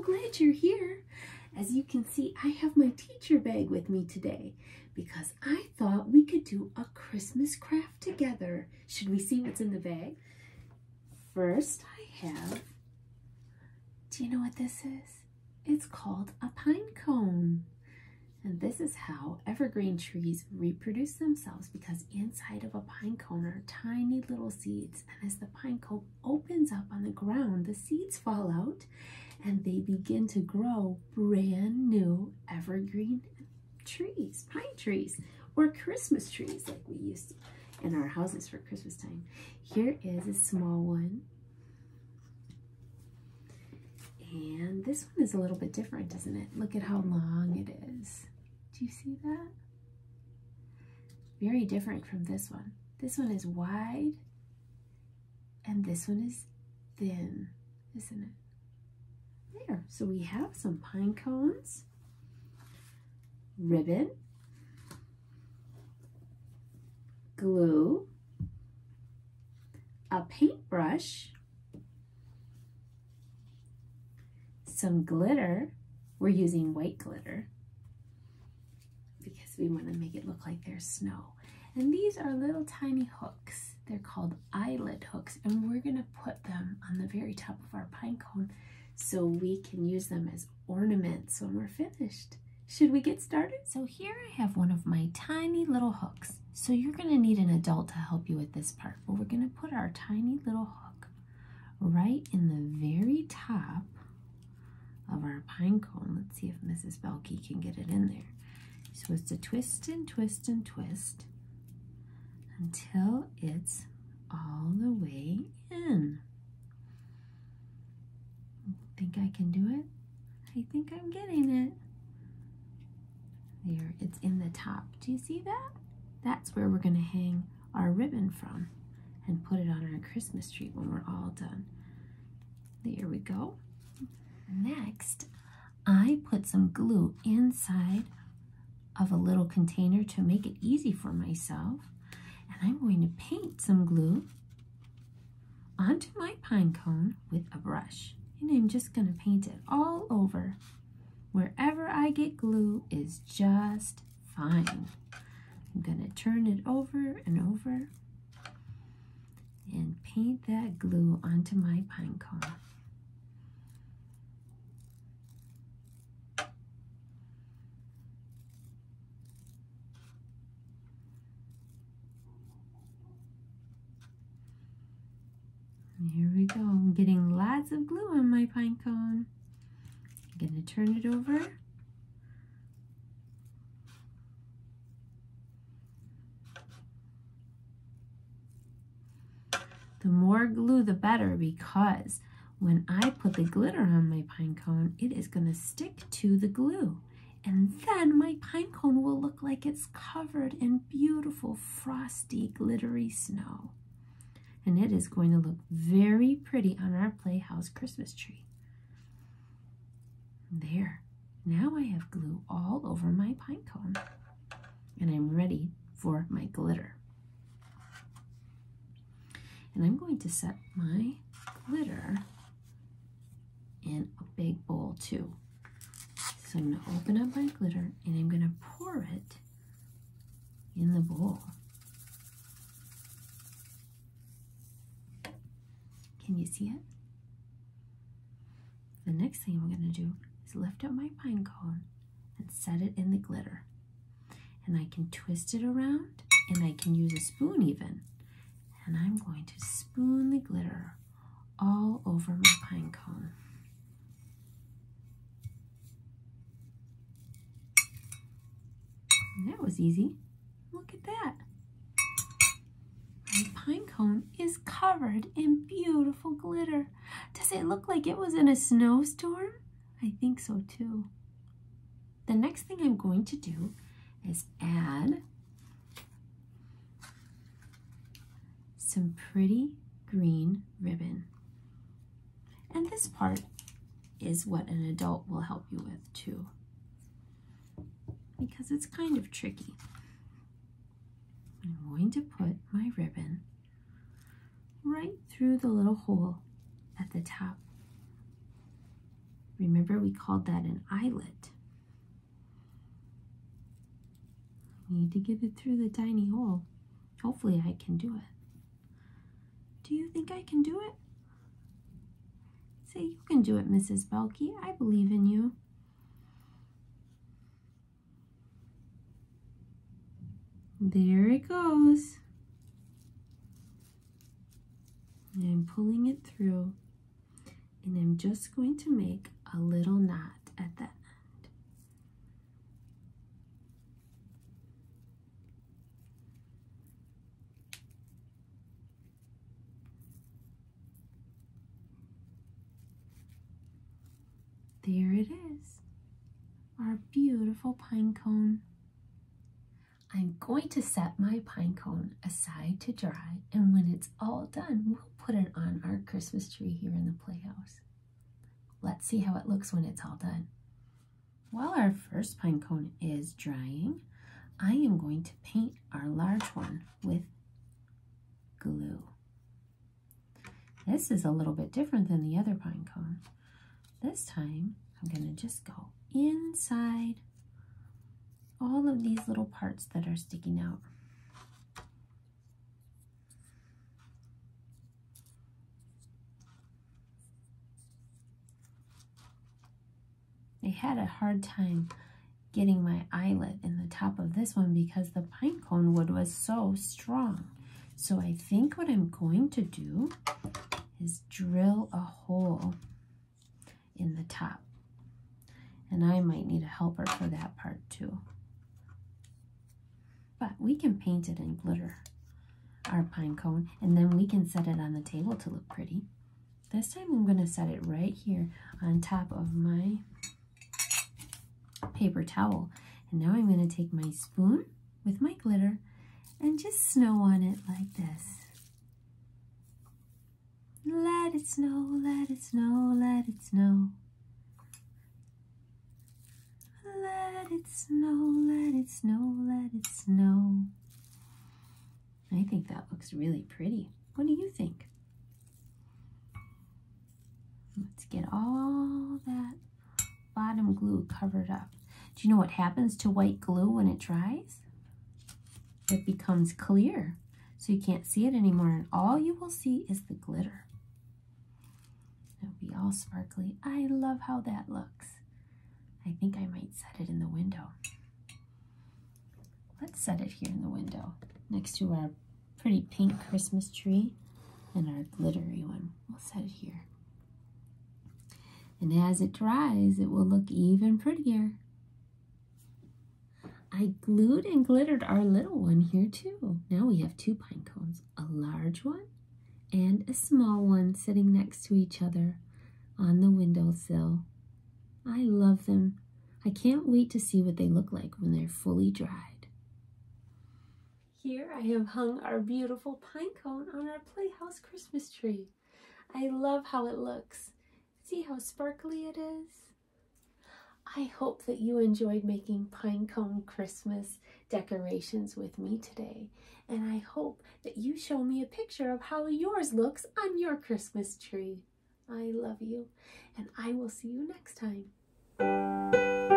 glad you're here. As you can see, I have my teacher bag with me today because I thought we could do a Christmas craft together. Should we see what's in the bag? First, I have, do you know what this is? It's called a pine cone. And this is how evergreen trees reproduce themselves, because inside of a pine cone are tiny little seeds. And as the pine cone opens up on the ground, the seeds fall out and they begin to grow brand new evergreen trees, pine trees, or Christmas trees like we used to in our houses for Christmas time. Here is a small one. And this one is a little bit different, isn't it? Look at how long it is. Do you see that? Very different from this one. This one is wide and this one is thin, isn't it? There, so we have some pine cones, ribbon, glue, a paintbrush, some glitter. We're using white glitter because we want to make it look like there's snow. And these are little tiny hooks. They're called eyelet hooks, and we're going to put them on the very top of our pine cone so we can use them as ornaments when we're finished. Should we get started? So here I have one of my tiny little hooks. So you're going to need an adult to help you with this part, but we're going to put our tiny little hook right in the very top of our pine cone. Let's see if Mrs. Belkey can get it in there. You're supposed to twist and twist and twist until it's all the way in. Think I can do it? I think I'm getting it. There, it's in the top. Do you see that? That's where we're going to hang our ribbon from and put it on our Christmas tree when we're all done. There we go. Next, I put some glue inside of a little container to make it easy for myself. And I'm going to paint some glue onto my pine cone with a brush. And I'm just going to paint it all over. Wherever I get glue is just fine. I'm going to turn it over and over and paint that glue onto my pine cone. Here we go. I'm getting lots of glue on my pine cone. I'm going to turn it over. The more glue, the better, because when I put the glitter on my pine cone, it is going to stick to the glue. And then my pine cone will look like it's covered in beautiful, frosty, glittery snow. And it is going to look very pretty on our playhouse Christmas tree. There. Now I have glue all over my pine cone. And I'm ready for my glitter. And I'm going to set my glitter in a big bowl too. So I'm going to open up my glitter and I'm going to pour it in the bowl. Can you see it? The next thing I'm going to do is lift up my pine cone and set it in the glitter. And I can twist it around and I can use a spoon even. And I'm going to spoon the glitter all over my pine cone. And that was easy. Look at that. My pine cone is covered in beautiful glitter. Does it look like it was in a snowstorm? I think so too. The next thing I'm going to do is add some pretty green ribbon. And this part is what an adult will help you with too, because it's kind of tricky. I'm going to put my ribbon right through the little hole at the top Remember, we called that an eyelet. We need to get it through the tiny hole. Hopefully I can do it. Do you think I can do it? Say, you can do it, Mrs. Belky. I believe in you. There it goes. And I'm pulling it through, and I'm just going to make a little knot at that end. There it is, our beautiful pine cone. I'm going to set my pine cone aside to dry, and when it's all done, we'll put it on our Christmas tree here in the playhouse. Let's see how it looks when it's all done. While our first pine cone is drying, I am going to paint our large one with glue. This is a little bit different than the other pine cone. This time, I'm going to just go inside all of these little parts that are sticking out. I had a hard time getting my eyelet in the top of this one because the pine cone wood was so strong. So I think what I'm going to do is drill a hole in the top. And I might need a helper for that part too. But we can paint it and glitter our pine cone, and then we can set it on the table to look pretty. This time I'm going to set it right here on top of my paper towel. And now I'm going to take my spoon with my glitter and just snow on it like this. Let it snow, let it snow, let it snow. Let it snow, let it snow, let it snow. I think that looks really pretty. What do you think? Let's get all that bottom glue covered up. Do you know what happens to white glue when it dries? It becomes clear, so you can't see it anymore, and all you will see is the glitter. It'll be all sparkly. I love how that looks. I think I might set it in the window. Let's set it here in the window next to our pretty pink Christmas tree and our glittery one. We'll set it here. And as it dries, it will look even prettier. I glued and glittered our little one here too. Now we have two pine cones, a large one and a small one sitting next to each other on the windowsill. I love them. I can't wait to see what they look like when they're fully dried. Here I have hung our beautiful pine cone on our playhouse Christmas tree. I love how it looks. See how sparkly it is? I hope that you enjoyed making pine cone Christmas decorations with me today. And I hope that you show me a picture of how yours looks on your Christmas tree. I love you, and I will see you next time.